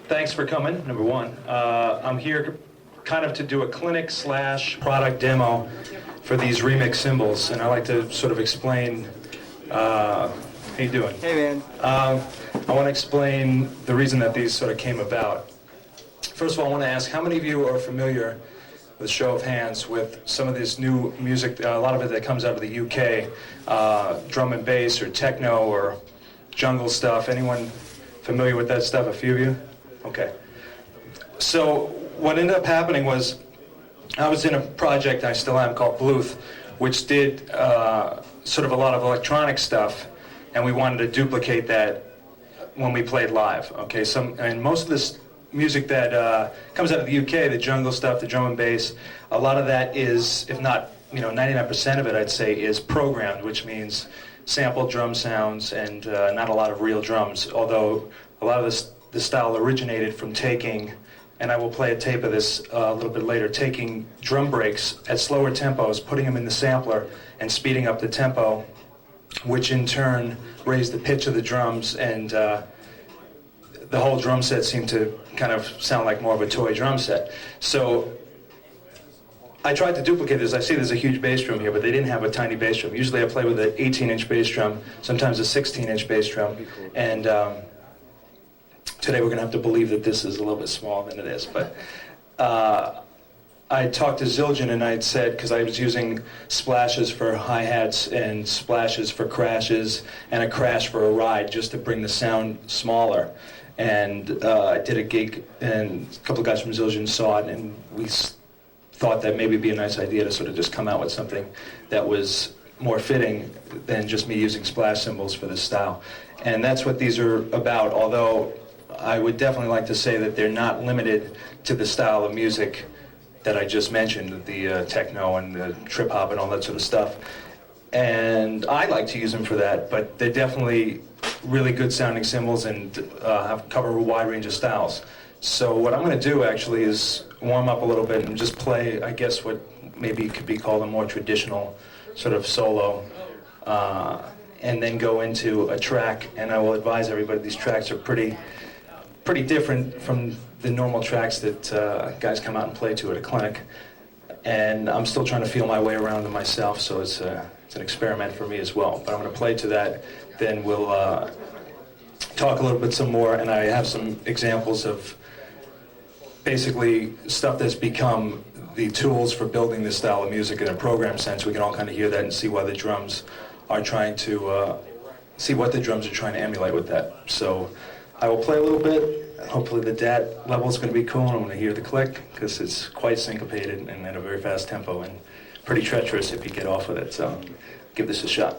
Thanks for coming, number one. I'm here kind of to do a clinic / product demo for these remix cymbals, and I like to sort of explain, how you doing? Hey, man. I want to explain the reason that these sort of came about. First of all, I want to ask, how many of you are familiar, with a show of hands, with some of this new music, a lot of it that comes out of the UK, drum and bass or techno or jungle stuff? Anyone familiar with that stuff? A few of you? Okay. So what ended up happening was I was in a project, I still am, called Bluth, which did sort of a lot of electronic stuff, and we wanted to duplicate that when we played live. Okay, and most of this music that comes out of the UK, the jungle stuff, the drum and bass, a lot of that is, if not, 99% of it, I'd say, is programmed, which means sampled drum sounds and not a lot of real drums, although a lot of the style originated from taking, and I will play a tape of this a little bit later, taking drum breaks at slower tempos, putting them in the sampler, and speeding up the tempo, which in turn raised the pitch of the drums, and the whole drum set seemed to kind of sound like more of a toy drum set. So I tried to duplicate this. I see there's a huge bass drum here, but they didn't have a tiny bass drum. Usually I play with an 18-inch bass drum, sometimes a 16-inch bass drum, and today we're going to have to believe that this is a little bit smaller than it is. But I talked to Zildjian and I said, because I was using splashes for hi-hats and splashes for crashes and a crash for a ride just to bring the sound smaller. And I did a gig and a couple of guys from Zildjian saw it, and we thought that maybe it'd be a nice idea to sort of just come out with something that was more fitting than just me using splash cymbals for this style. And that's what these are about, although I would definitely like to say that they're not limited to the style of music that I just mentioned, the techno and the trip hop and all that sort of stuff. And I like to use them for that, but they're definitely really good sounding cymbals and cover a wide range of styles. So what I'm going to do actually is warm up a little bit and just play, I guess, what maybe could be called a more traditional sort of solo, and then go into a track. And I will advise everybody these tracks are pretty different from the normal tracks that guys come out and play to at a clinic. And I'm still trying to feel my way around them myself, so it's an experiment for me as well. But I'm going to play to that, then we'll talk a little bit some more, and I have some examples of basically stuff that's become the tools for building this style of music in a program sense. We can all kind of hear that and see why the drums are trying to, see what the drums are trying to emulate with that. So I will play a little bit. Hopefully the DAT level is going to be cool, and I'm going to hear the click, because it's quite syncopated and at a very fast tempo, and pretty treacherous if you get off with it. So give this a shot.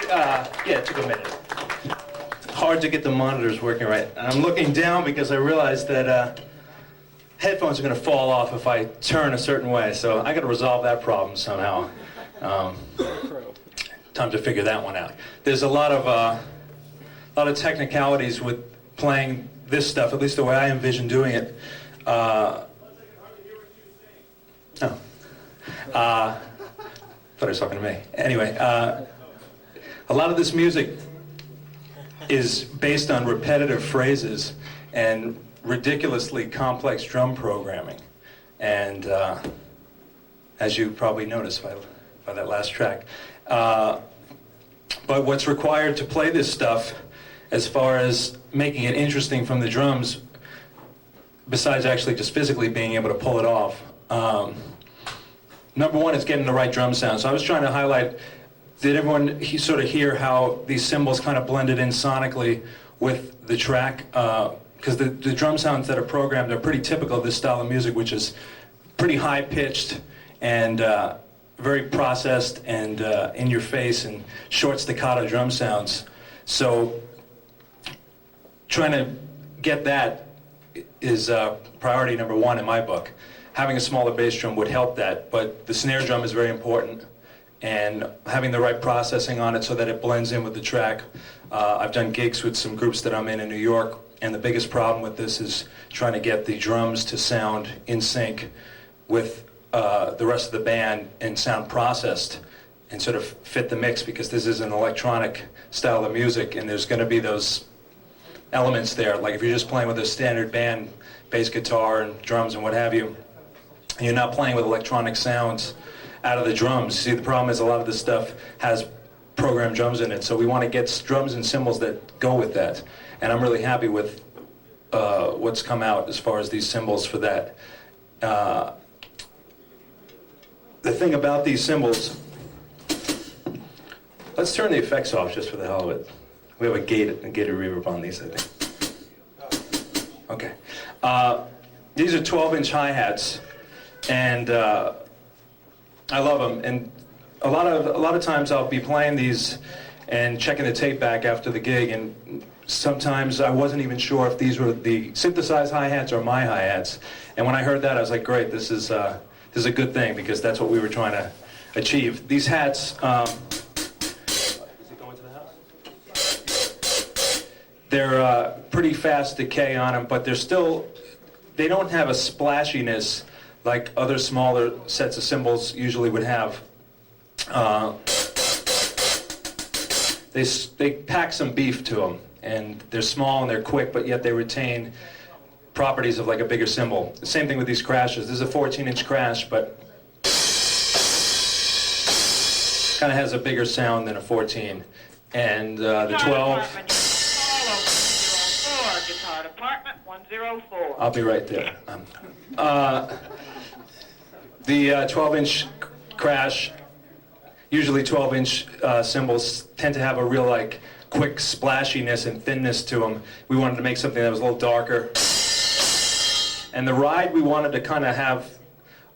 Yeah, it took a minute. Hard to get the monitors working right. I'm looking down because I realized that headphones are going to fall off if I turn a certain way, so I got to resolve that problem somehow. Time to figure that one out. There's a lot of technicalities with playing this stuff, at least the way I envision doing it. Thought he was talking to me. Anyway, a lot of this music is based on repetitive phrases and ridiculously complex drum programming. And as you probably noticed by that last track. But what's required to play this stuff, as far as making it interesting from the drums, besides actually just physically being able to pull it off, number one is getting the right drum sound. So I was trying to highlight, did everyone sort of hear how these cymbals kind of blended in sonically with the track? Because the drum sounds that are programmed are pretty typical of this style of music, which is pretty high-pitched and very processed and in your face and short staccato drum sounds. So trying to get that is priority number one in my book. Having a smaller bass drum would help that, but the snare drum is very important, and having the right processing on it so that it blends in with the track. I've done gigs with some groups that I'm in New York, and the biggest problem with this is trying to get the drums to sound in sync with the rest of the band and sound processed and sort of fit the mix, because this is an electronic style of music and there's going to be those elements there. Like if you're just playing with a standard band, bass guitar and drums and what have you, and you're not playing with electronic sounds out of the drums. See, the problem is a lot of this stuff has programmed drums in it, so we want to get drums and cymbals that go with that. And I'm really happy with what's come out as far as these cymbals for that. The thing about these cymbals, let's turn the effects off just for the hell of it. We have a gated reverb on these, I think. Okay. These are 12-inch hi-hats, and I love them. And a lot of times I'll be playing these and checking the tape back after the gig, and sometimes I wasn't even sure if these were the synthesized hi-hats or my hi-hats. And when I heard that, I was like, great, this is a good thing, because that's what we were trying to achieve. These hats, is it going to the house? They're pretty fast decay on them, but they don't have a splashiness like other smaller sets of cymbals usually would have. They pack some beef to them, and they're small and they're quick, but yet they retain properties of like a bigger cymbal. The same thing with these crashes. This is a 14-inch crash, but kind of has a bigger sound than a 14. And the 12... Guitar Department 104. I'll be right there. The 12-inch crash, usually 12-inch cymbals tend to have a real like quick splashiness and thinness to them. We wanted to make something that was a little darker. And the ride, we wanted to kind of have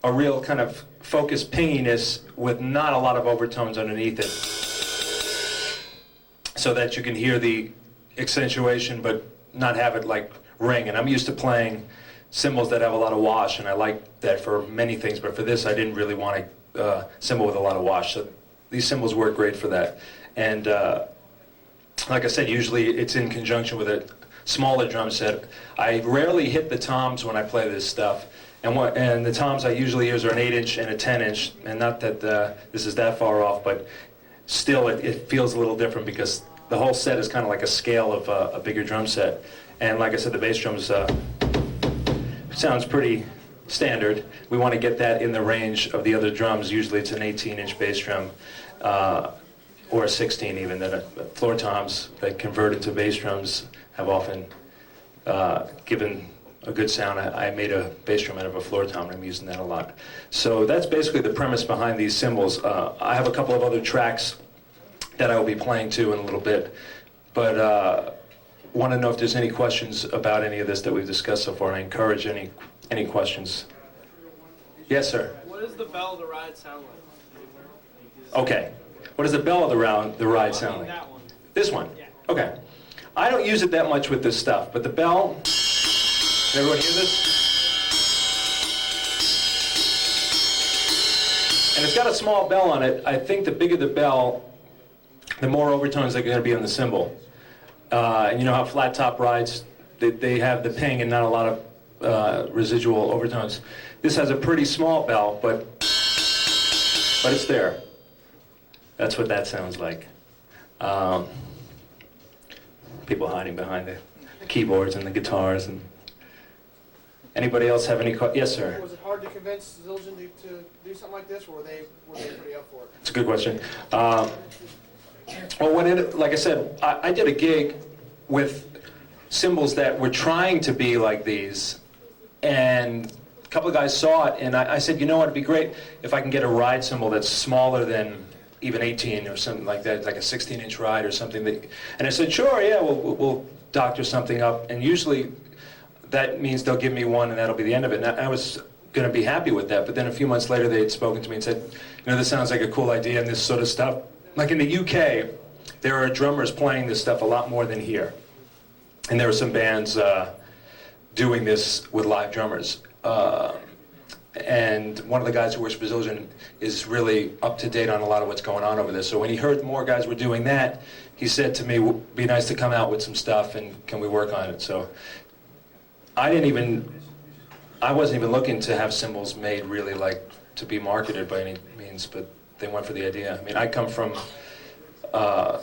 a real kind of focused pinginess with not a lot of overtones underneath it, so that you can hear the accentuation but not have it like ring. And I'm used to playing cymbals that have a lot of wash, and I like that for many things, but for this I didn't really want a cymbal with a lot of wash, so these cymbals work great for that. And like I said, usually it's in conjunction with a smaller drum set. I rarely hit the toms when I play this stuff, and the toms I usually use are an 8-inch and a 10-inch, and not that this is that far off, but still it feels a little different, because the whole set is kind of like a scale of a bigger drum set. And like I said, the bass drums sounds pretty standard. We want to get that in the range of the other drums. Usually it's an 18-inch bass drum, or a 16 even. That floor toms that converted to bass drums have often given a good sound. I made a bass drum out of a floor tom, and I'm using that a lot. So that's basically the premise behind these cymbals. I have a couple of other tracks that I will be playing to in a little bit, but want to know if there's any questions about any of this that we've discussed so far, and I encourage any questions. Yes, sir? What does the bell to ride sound like? Okay. What does the bell of the ride sound like? That one. This one? Yeah. Okay. I don't use it that much with this stuff, but the bell, can everyone hear this? And it's got a small bell on it. I think the bigger the bell, the more overtones are going to be on the cymbal. And you know how flat top rides, they have the ping and not a lot of residual overtones. This has a pretty small bell, but it's there. That's what that sounds like. People hiding behind the keyboards and the guitars. And anybody else have any questions? Yes, sir. Was it hard to convince Zildjian to do something like this, or were they pretty up for it? It's a good question. Well, like I said, I did a gig with cymbals that were trying to be like these, and a couple of guys saw it, and I said, you know what, it'd be great if I can get a ride cymbal that's smaller than even 18 or something like that, like a 16-inch ride or something. And I said, sure, yeah, we'll doctor something up, and usually that means they'll give me one, and that'll be the end of it. And I was going to be happy with that, but then a few months later they had spoken to me and said, you know, this sounds like a cool idea, and this sort of stuff. Like in the UK, there are drummers playing this stuff a lot more than here. And there are some bands doing this with live drummers. And one of the guys who works for Zildjian is really up to date on a lot of what's going on over there. So when he heard more guys were doing that, he said to me, it'd be nice to come out with some stuff, and can we work on it? So I wasn't even looking to have cymbals made really like to be marketed by any means, but they went for the idea. I mean, I come from a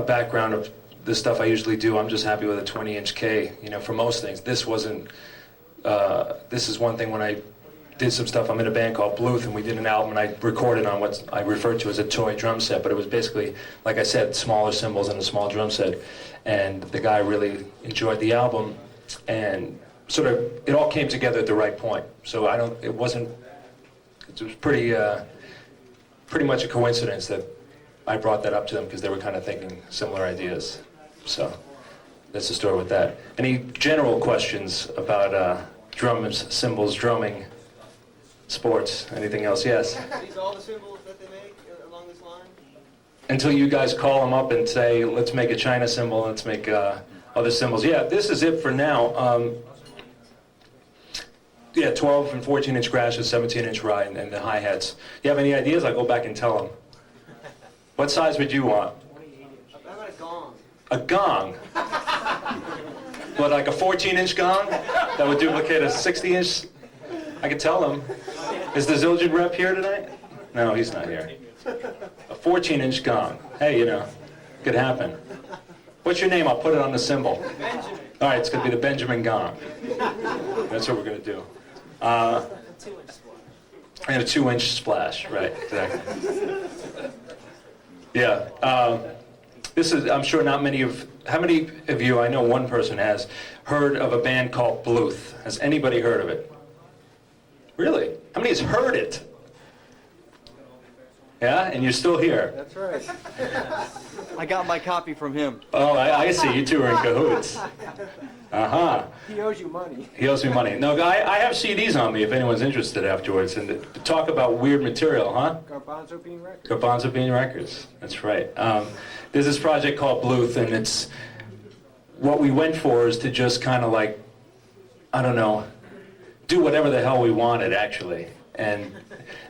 background of the stuff I usually do. I'm just happy with a 20-inch K, you know, for most things. This wasn't, this is one thing when I did some stuff. I'm in a band called Bluth, and we did an album, and I recorded on what I referred to as a toy drum set, but it was basically, like I said, smaller cymbals and a small drum set. And the guy really enjoyed the album, and sort of, it all came together at the right point. So it was pretty much a coincidence that I brought that up to them, because they were kind of thinking similar ideas. So that's the story with that. Any general questions about drums, cymbals, drumming, sports, anything else? Yes? Are these all the symbols that they make along this line? Until you guys call them up and say, let's make a China cymbal, let's make other cymbals. Yeah, this is it for now. Yeah, 12 and 14-inch crashes, 17-inch ride, and the hi-hats. You have any ideas? I'll go back and tell them. What size would you want? How about a gong? A gong? What, like a 14-inch gong? That would duplicate a 60-inch? I could tell them. Is the Zildjian rep here tonight? No, he's not here. A 14-inch gong. Hey, you know, could happen. What's your name? I'll put it on the cymbal. Benjamin. All right, it's going to be the Benjamin gong. That's what we're going to do. And a 2-inch splash, right, exactly. Yeah, this is, I'm sure not many of, how many of you, I know one person has, heard of a band called Bluth? Has anybody heard of it? Really? How many has heard it? Yeah, and you're still here. That's right. I got my copy from him. Oh, I see, you two are in cahoots. Uh-huh. He owes you money. He owes me money. No, I have CDs on me if anyone's interested afterwards. And to talk about weird material, huh? Garbanzo Bean Records. Garbanzo Bean Records. That's right. There's this project called Bluth, and it's what we went for is to just kind of like, I don't know, do whatever the hell we wanted, actually, and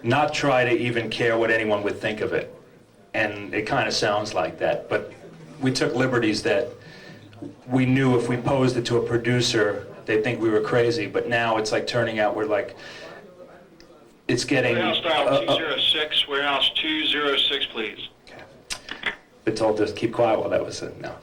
not try to even care what anyone would think of it. And it kind of sounds like that, but we took liberties that we knew if we posed it to a producer, they'd think we were crazy, but now it's like turning out we're like, it's getting... Warehouse dial 206, warehouse 206, please. Okay. Been told to keep quiet while that was said. No.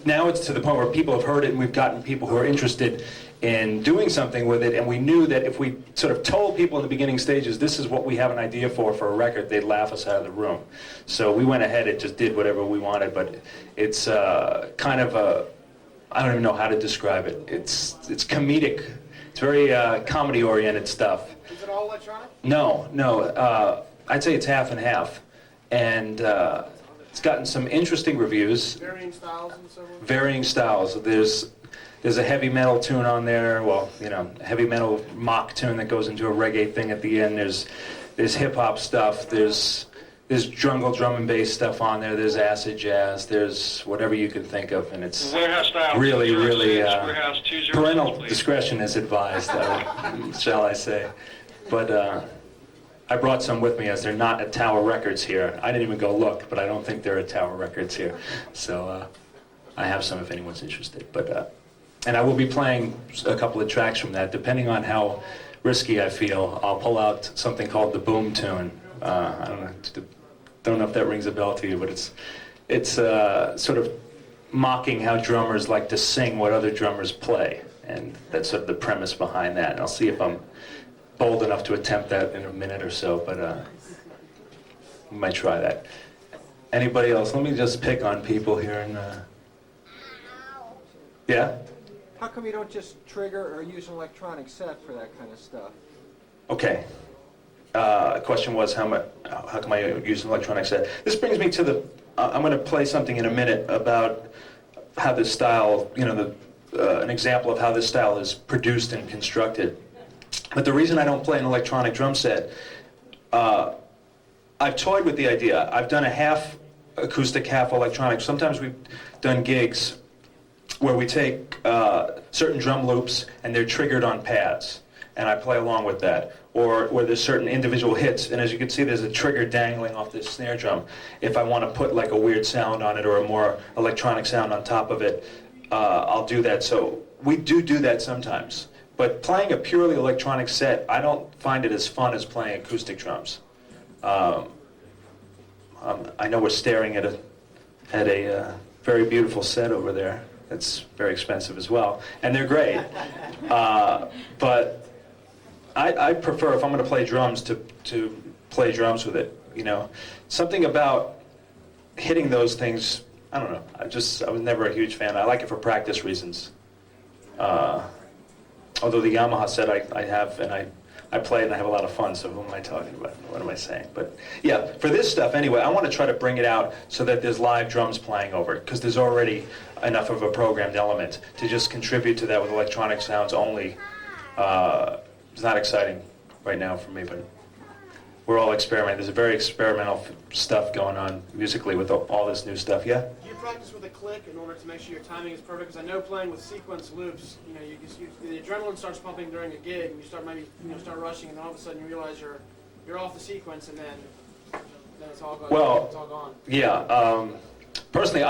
Now it's to the point where people have heard it, and we've gotten people who are interested in doing something with it, and we knew that if we sort of told people in the beginning stages, this is what we have an idea for a record, they'd laugh us out of the room. So we went ahead and just did whatever we wanted, but it's kind of a, I don't even know how to describe it. It's comedic. It's very comedy-oriented stuff. Is it all electronic? No. I'd say it's half and half. And it's gotten some interesting reviews. Varying styles and so on? Varying styles. There's a heavy metal tune on there, well, you know, a heavy metal mock tune that goes into a reggae thing at the end. There's hip-hop stuff. There's There's jungle drum and bass stuff on there. There's acid jazz. There's whatever you can think of, and it's Warehouse style. really, 206, really. Warehouse 206, Parental please. discretion is advised, shall I say? But I brought some with me, as they're not at Tower Records here. I didn't even go look, but I don't think they're at Tower Records here. So I have some if anyone's interested. But and I will be playing a couple of tracks from that, depending on how risky I feel. I'll pull out something called the Boom Tune. I don't know if that rings a bell to you, but it's sort of mocking how drummers like to sing what other drummers play, and that's sort of the premise behind that. And I'll see if I'm bold enough to attempt that in a minute or so, but we might try that. Anybody else? Let me just pick on people here and yeah. How come you don't just trigger or use an electronic set for that kind of stuff? Okay. The question was how come I use an electronic set? This brings me to the. I'm going to play something in a minute about how this style, an example of how this style is produced and constructed. But the reason I don't play an electronic drum set, I've toyed with the idea. I've done a half acoustic, half electronic. Sometimes we've done gigs where we take certain drum loops and they're triggered on pads, and I play along with that. Or where there's certain individual hits, and as you can see, there's a trigger dangling off this snare drum. If I want to put like a weird sound on it or a more electronic sound on top of it, I'll do that. So we do that sometimes. But playing a purely electronic set, I don't find it as fun as playing acoustic drums. I know we're staring at a very beautiful set over there. It's very expensive as well, and they're great. But I prefer, if I'm going to play drums, to play drums with it. Something about hitting those things. I don't know. I was never a huge fan. I like it for practice reasons. Although the Yamaha set I have, and I play it and I have a lot of fun. So who am I talking about? What am I saying? But yeah, for this stuff anyway, I want to try to bring it out so that there's live drums playing over it, because there's already enough of a programmed element to just contribute to that with electronic sounds only. It's not exciting right now for me, but we're all experimenting. There's a very experimental stuff going on musically with all this new stuff. Yeah? Do you practice with a click in order to make sure your timing is perfect? Because I know playing with sequence loops, the adrenaline starts pumping during a gig, and you start start rushing, and all of a sudden you realize you're off the sequence, and then it's all gone. Well, it's all gone. Yeah. Personally,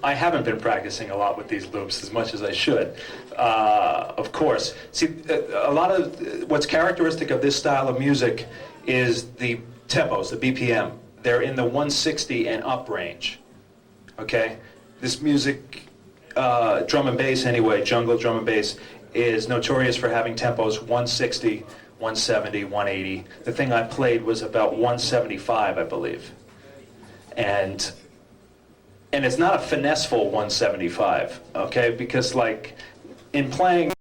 I haven't been practicing a lot with these loops as much as I should. Of course. See, a lot of what's characteristic of this style of music is the tempos, the BPM. They're in the 160 and up range. Okay? This music, drum and bass anyway, jungle drum and bass, is notorious for having tempos 160, 170, 180. The thing I played was about 175, I believe. And it's not a finesseful 175, okay? Because like in playing